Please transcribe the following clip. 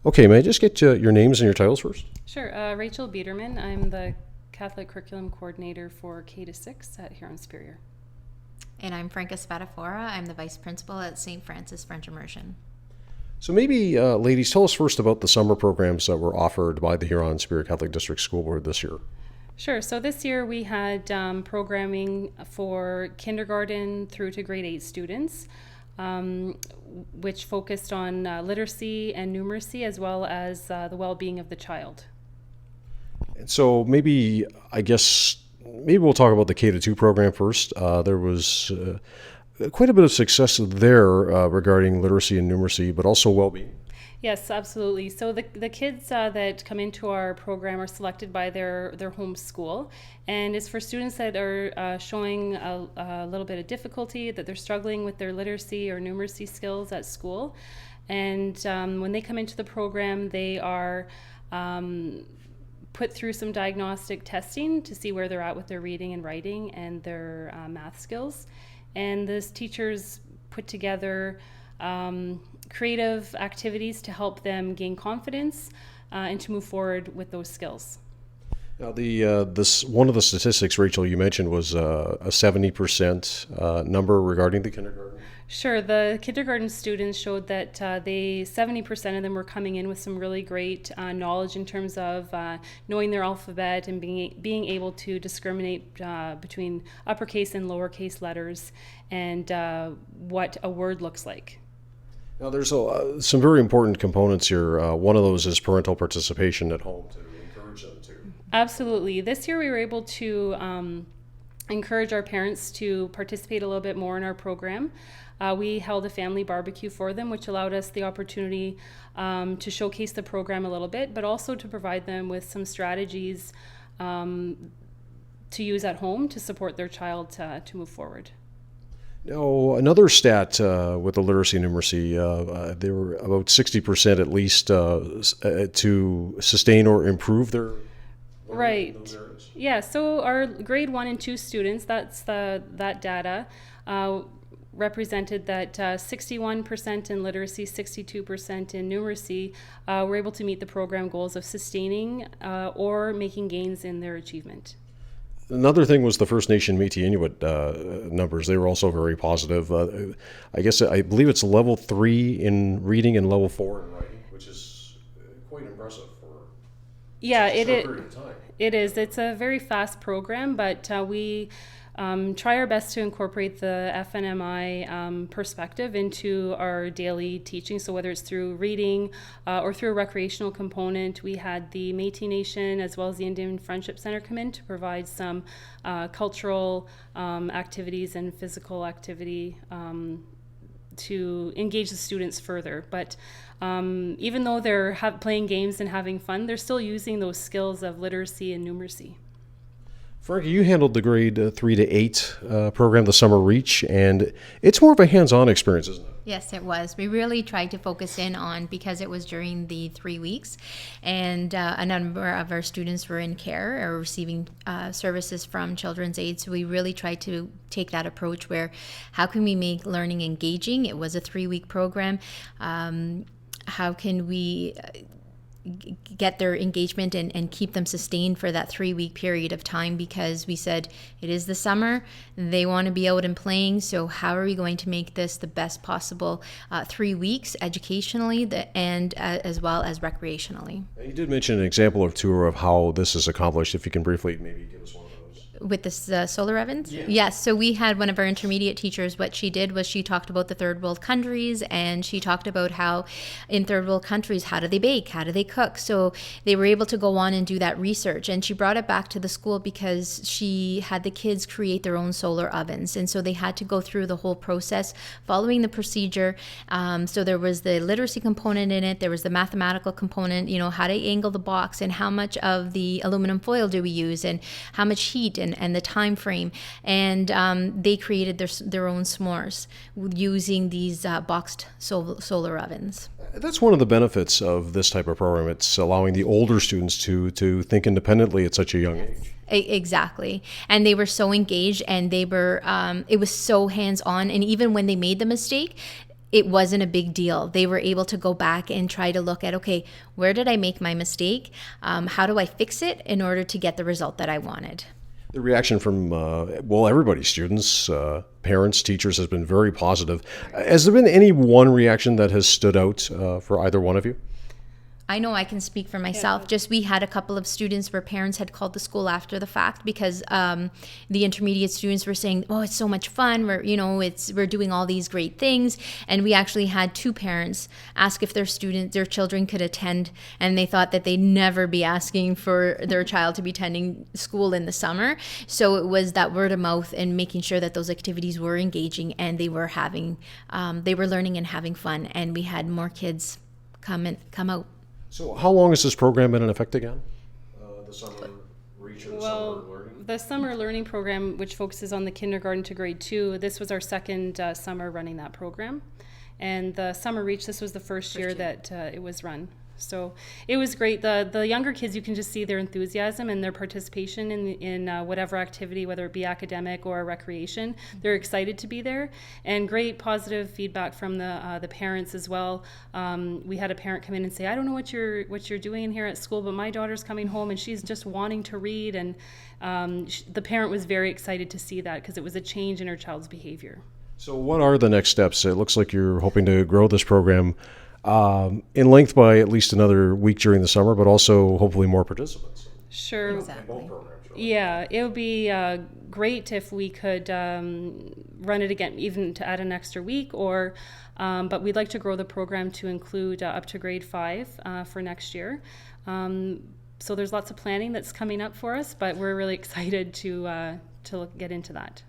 Okay, may I just get your names and your titles first? Sure. Rachel Biedermann. I'm the Catholic Curriculum Coordinator for K to 6 at Huron-Superior. And I'm Franca Spadafora. I'm the Vice Principal at St. Francis French Immersion. So maybe, ladies, tell us first about the summer programs that were offered by the Huron-Superior Catholic District School Board this year. Sure. So this year we had programming for kindergarten through to grade 8 students, which focused on literacy and numeracy as well as the well-being of the child. And so maybe we'll talk about the K-2 program first. There was quite a bit of success there regarding literacy and numeracy, but also well-being. Yes, absolutely. So the kids that come into our program are selected by their home school, and it's for students that are showing a little bit of difficulty, that they're struggling with their literacy or numeracy skills at school. And when they come into the program, they are put through some diagnostic testing to see where they're at with their reading and writing and their math skills. And the teachers put together creative activities to help them gain confidence and to move forward with those skills. Now, this one of the statistics, Rachel, you mentioned was a 70% number regarding the kindergarten. Sure. The kindergarten students showed that 70% of them were coming in with some really great knowledge in terms of knowing their alphabet and being able to discriminate between uppercase and lowercase letters and what a word looks like. Now, there's some very important components here. One of those is parental participation at home to encourage them to. Absolutely. This year we were able to encourage our parents to participate a little bit more in our program. We held a family barbecue for them, which allowed us the opportunity to showcase the program a little bit, but also to provide them with some strategies to use at home to support their child to move forward. Now, another stat with the literacy and numeracy, they were about 60% at least to sustain or improve their learning in those areas. Yeah, so our grade 1 and 2 students, that data represented that 61% in literacy, 62% in numeracy were able to meet the program goals of sustaining or making gains in their achievement. Another thing was the First Nation Métis Inuit numbers. They were also very positive. I believe it's level 3 in reading and level 4 in writing, which is quite impressive for such a short period of time. It is. It's a very fast program, but we try our best to incorporate the FNMI perspective into our daily teaching. So whether it's through reading or through a recreational component, we had the Métis Nation as well as the Indian Friendship Center come in to provide some cultural activities and physical activity to engage the students further. But even though they're playing games and having fun, they're still using those skills of literacy and numeracy. Franca, you handled the grade 3 to 8 program, the Summer Reach, and it's more of a hands-on experience, isn't it? Yes, it was. We really tried to focus in on, because it was during the 3 weeks, and a number of our students were in care or receiving services from Children's Aid. So we really tried to take that approach where, how can we make learning engaging? It was a 3-week program. How can we get their engagement and keep them sustained for that 3-week period of time, because we said it is the summer, they want to be out and playing, so how are we going to make this the best possible 3 weeks educationally and as well as recreationally. You did mention an example or two of how this is accomplished. If you can briefly maybe give us one of those. With this solar ovens? Yeah. Yes. So we had one of our intermediate teachers, what she did was she talked about the third world countries, and she talked about how in third world countries, how do they bake? How do they cook? So they were able to go on and do that research. And she brought it back to the school because she had the kids create their own solar ovens. And so they had to go through the whole process following the procedure. So there was the literacy component in it. There was the mathematical component, how to angle the box and how much of the aluminum foil do we use and how much heat and the time frame, and they created their own s'mores using these boxed solar ovens. That's one of the benefits of this type of program. It's allowing the older students to think independently at such a young age. Exactly. And they were so engaged, and they were it was so hands-on, and even when they made the mistake, it wasn't a big deal. They were able to go back and try to look at, okay, where did I make my mistake? How do I fix it in order to get the result that I wanted? The reaction from, everybody, students, parents, teachers, has been very positive. Has there been any one reaction that has stood out for either one of you? I know I can speak for myself. Yeah. Just we had a couple of students where parents had called the school after the fact because the intermediate students were saying, "Oh, it's so much fun. We're doing all these great things." And we actually had 2 parents ask if their children could attend, and they thought that they'd never be asking for their child to be attending school in the summer. So it was that word of mouth and making sure that those activities were engaging and they were learning and having fun, and we had more kids come out. So how long has this program been in effect again? The summer reach or the summer learning? The summer learning program, which focuses on the kindergarten to grade 2, this was our second summer running that program. And the summer reach, this was the first year that it was run. So it was great. The younger kids, you can just see their enthusiasm and their participation in whatever activity, whether it be academic or recreation. They're excited to be there, and great positive feedback from the parents as well. We had a parent come in and say, "I don't know what you're doing in here at school, but my daughter's coming home and she's just wanting to read." And the parent was very excited to see that because it was a change in her child's behavior. So what are the next steps? It looks like you're hoping to grow this program in length by at least another week during the summer, but also hopefully more participants. Sure. Exactly. In both programs, right? Yeah, it would be great if we could run it again, even to add an extra week, but we'd like to grow the program to include up to grade 5 for next year. So there's lots of planning that's coming up for us, but we're really excited to get into that.